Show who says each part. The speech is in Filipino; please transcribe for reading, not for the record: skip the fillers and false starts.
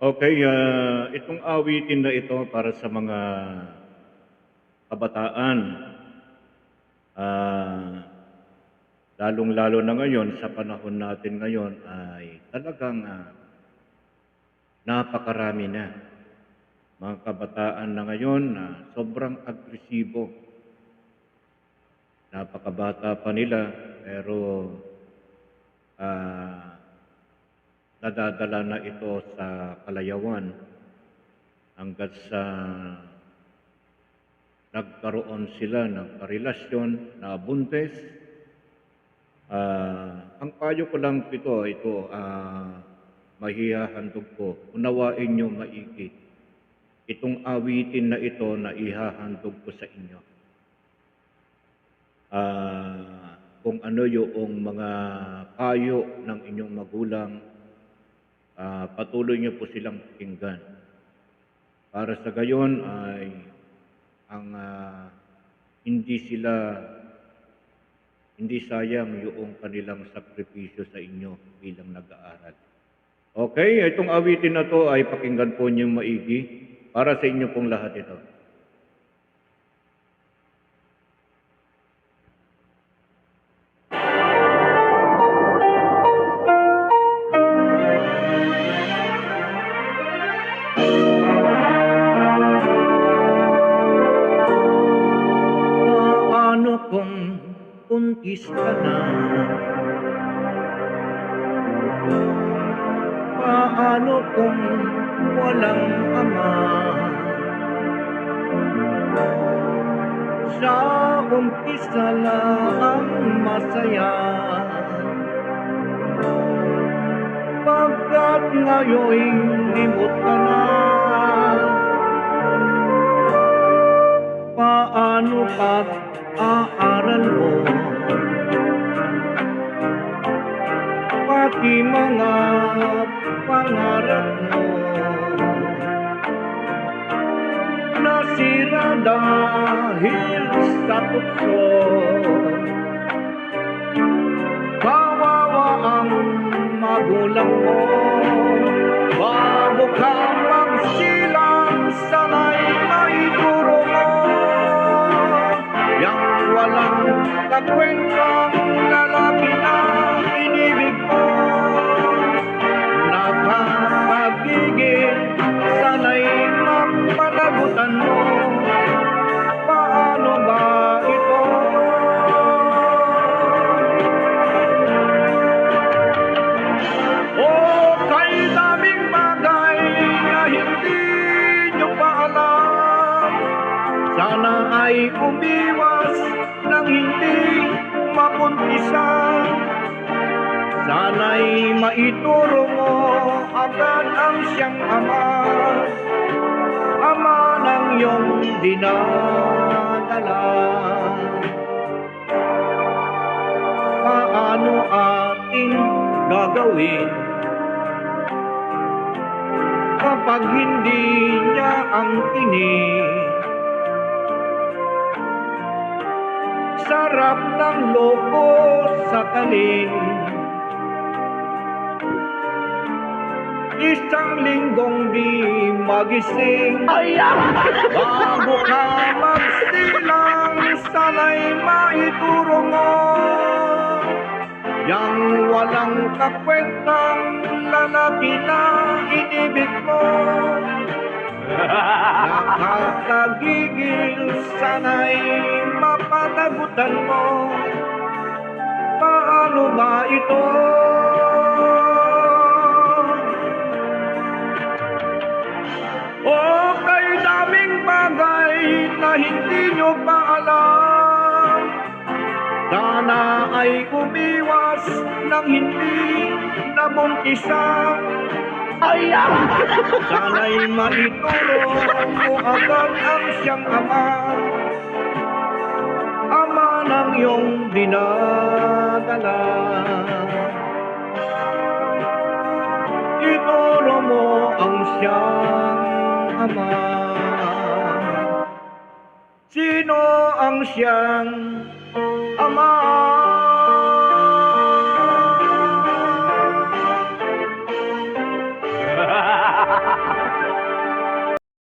Speaker 1: Okay, itong awitin na ito para sa mga kabataan, ah, lalong-lalo na ngayon sa panahon natin ngayon ay talagang, napakarami na. Mga kabataan na ngayon na sobrang agresibo. Napakabata pa nila pero, ah, nadadala na ito sa kalayawan hangga't sa nagkaroon sila ng karelasyon, nabuntis. Ang payo ko lang ito, mahihahandog ko, unawain niyo maigi itong awitin na ito na ihahandog ko sa inyo. Kung ano yoong mga payo ng inyong magulang, patuloy niyo po silang pakinggan. Para sa gayon ay ang hindi sayang yung kanilang sakripisyo sa inyo bilang nag-aaral. Okay, itong awitin na 'to ay pakinggan po niyong maigi, para sa inyo pong lahat ito. Paano kung buntis ka na? Paano kung walang ama? Sa umpisa lang masaya, pagkat ngayon'y limot ka na. Paano ka't aaral mo? Pati mga pangarap mo nasira dahil sa tukso. Kawawa ang magulang mo, bago ka magsilang sana'y maituro mo yang walang kakwentang lalaki na inibig mo. Nakakagigil, sana'y mapanagutan mo. Paano ba ito? Kay daming bagay na hindi nyo pa alam. Sana ay umiwas nang hindi mabuntisan. Sana'y maituro mo agad ang siyang ama, ama ng iyong dinadala. Paano ating gagawin kapag hindi niya ang tinig? Sarap ng loko sa kanin, isang linggong di magising. Bago ka magsilang, sana'y maituro mo yang walang kakwentang lalaki na inibig mo. Nakakagigil, sana'y mapanagutan mo. Paano ba ito? Kay daming bagay na hindi nyo pa alam. Sana ay umiwas nang hindi nabuntisan. Sana'y maituro mo agad ang siyang ama, ama ng iyong dinadala. Ituro mo ang siyang ama. Sino ang siyang ama?